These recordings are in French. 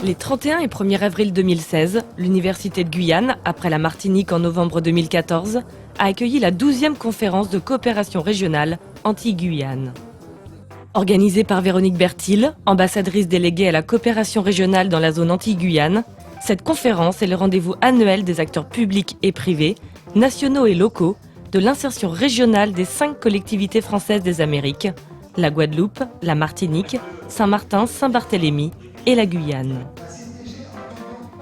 Les 31 et 1er avril 2016, l'Université de Guyane, après la Martinique en novembre 2014, a accueilli la 12e conférence de coopération régionale Antilles-Guyane. Organisée par Véronique Bertil, ambassadrice déléguée à la coopération régionale dans la zone Antilles-Guyane, cette conférence est le rendez-vous annuel des acteurs publics et privés, nationaux et locaux, de l'insertion régionale des 5 collectivités françaises des Amériques, la Guadeloupe, la Martinique, Saint-Martin, Saint-Barthélemy et la Guyane.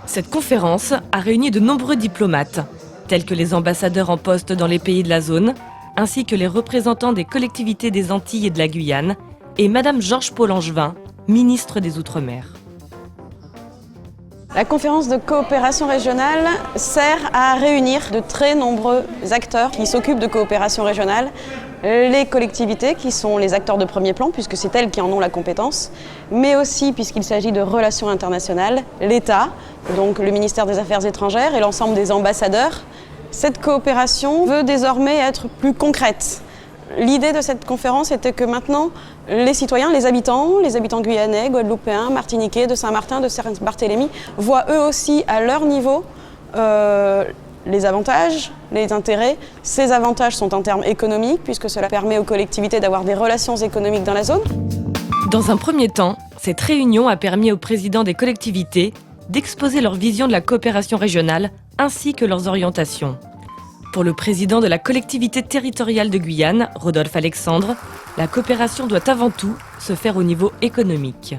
Cette conférence a réuni de nombreux diplomates, tels que les ambassadeurs en poste dans les pays de la zone, ainsi que les représentants des collectivités des Antilles et de la Guyane, et Madame Georges-Paul Angevin, ministre des Outre-mer. La conférence de coopération régionale sert à réunir de très nombreux acteurs qui s'occupent de coopération régionale, les collectivités qui sont les acteurs de premier plan puisque c'est elles qui en ont la compétence, mais aussi puisqu'il s'agit de relations internationales, l'État, donc le ministère des Affaires étrangères et l'ensemble des ambassadeurs. Cette coopération veut désormais être plus concrète. L'idée de cette conférence était que maintenant, les citoyens, les habitants guyanais, guadeloupéens, martiniquais, de Saint-Martin, de Saint-Barthélemy, voient eux aussi à leur niveau les avantages, les intérêts. Ces avantages sont en termes économiques, puisque cela permet aux collectivités d'avoir des relations économiques dans la zone. Dans un premier temps, cette réunion a permis aux présidents des collectivités d'exposer leur vision de la coopération régionale ainsi que leurs orientations. Pour le président de la collectivité territoriale de Guyane, Rodolphe Alexandre, la coopération doit avant tout se faire au niveau économique.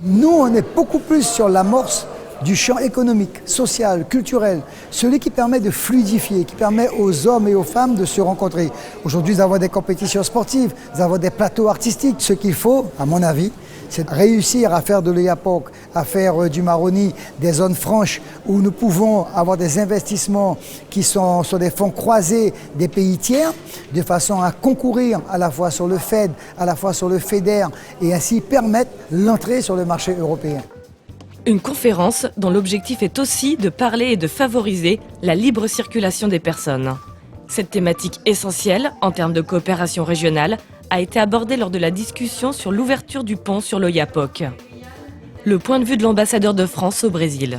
Nous, on est beaucoup plus sur l'amorce du champ économique, social, culturel, celui qui permet de fluidifier, qui permet aux hommes et aux femmes de se rencontrer. Aujourd'hui, nous avons des compétitions sportives, nous avons des plateaux artistiques. Ce qu'il faut, à mon avis, c'est réussir à faire de l'Oyapock, à faire du Maroni, des zones franches où nous pouvons avoir des investissements qui sont sur des fonds croisés des pays tiers, de façon à concourir à la fois sur le FED, à la fois sur le FEDER et ainsi permettre l'entrée sur le marché européen. Une conférence dont l'objectif est aussi de parler et de favoriser la libre circulation des personnes. Cette thématique essentielle en termes de coopération régionale a été abordée lors de la discussion sur l'ouverture du pont sur l'Oyapock. Le point de vue de l'ambassadeur de France au Brésil.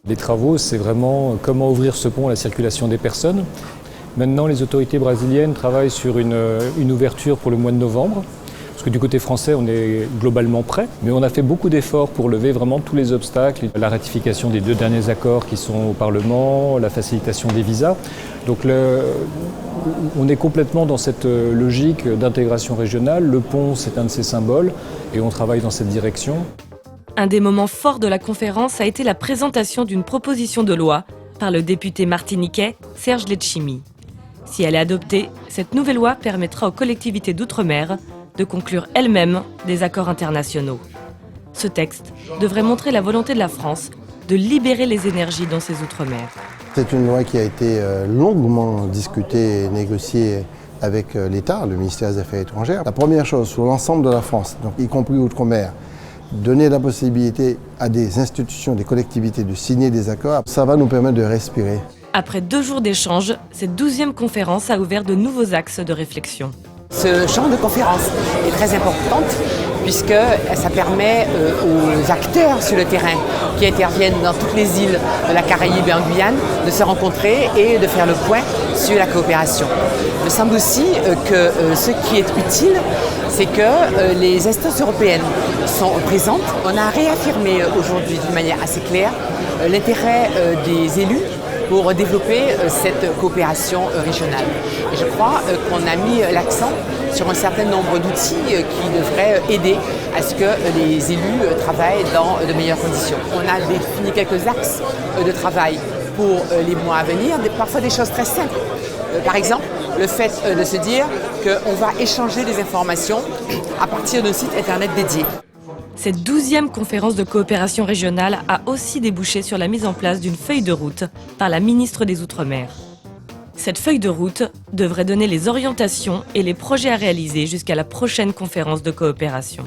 Les travaux, c'est vraiment comment ouvrir ce pont à la circulation des personnes. Maintenant, les autorités brésiliennes travaillent sur une ouverture pour le mois de novembre. Parce que du côté français, on est globalement prêt, mais on a fait beaucoup d'efforts pour lever vraiment tous les obstacles. La ratification des 2 derniers accords qui sont au Parlement, la facilitation des visas. Donc on est complètement dans cette logique d'intégration régionale. Le pont, c'est un de ses symboles et on travaille dans cette direction. Un des moments forts de la conférence a été la présentation d'une proposition de loi par le député martiniquais Serge Letchimy. Si elle est adoptée, cette nouvelle loi permettra aux collectivités d'outre-mer de conclure elles-mêmes des accords internationaux. Ce texte devrait montrer la volonté de la France de libérer les énergies dans ses outre-mer. C'est une loi qui a été longuement discutée et négociée avec l'État, le ministère des Affaires étrangères. La première chose, sur l'ensemble de la France, donc y compris outre-mer, donner la possibilité à des institutions, des collectivités de signer des accords, ça va nous permettre de respirer. Après 2 jours d'échanges, cette 12e conférence a ouvert de nouveaux axes de réflexion. Ce champ de conférence est très importante puisque ça permet aux acteurs sur le terrain qui interviennent dans toutes les îles de la Caraïbe et en Guyane de se rencontrer et de faire le point sur la coopération. Il me semble aussi que ce qui est utile, c'est que les instances européennes sont présentes. On a réaffirmé aujourd'hui d'une manière assez claire l'intérêt des élus pour développer cette coopération régionale. Et je crois qu'on a mis l'accent sur un certain nombre d'outils qui devraient aider à ce que les élus travaillent dans de meilleures conditions. On a défini quelques axes de travail pour les mois à venir, parfois des choses très simples. Par exemple, le fait de se dire qu'on va échanger des informations à partir d'un site internet dédié. Cette 12e conférence de coopération régionale a aussi débouché sur la mise en place d'une feuille de route par la ministre des Outre-mer. Cette feuille de route devrait donner les orientations et les projets à réaliser jusqu'à la prochaine conférence de coopération.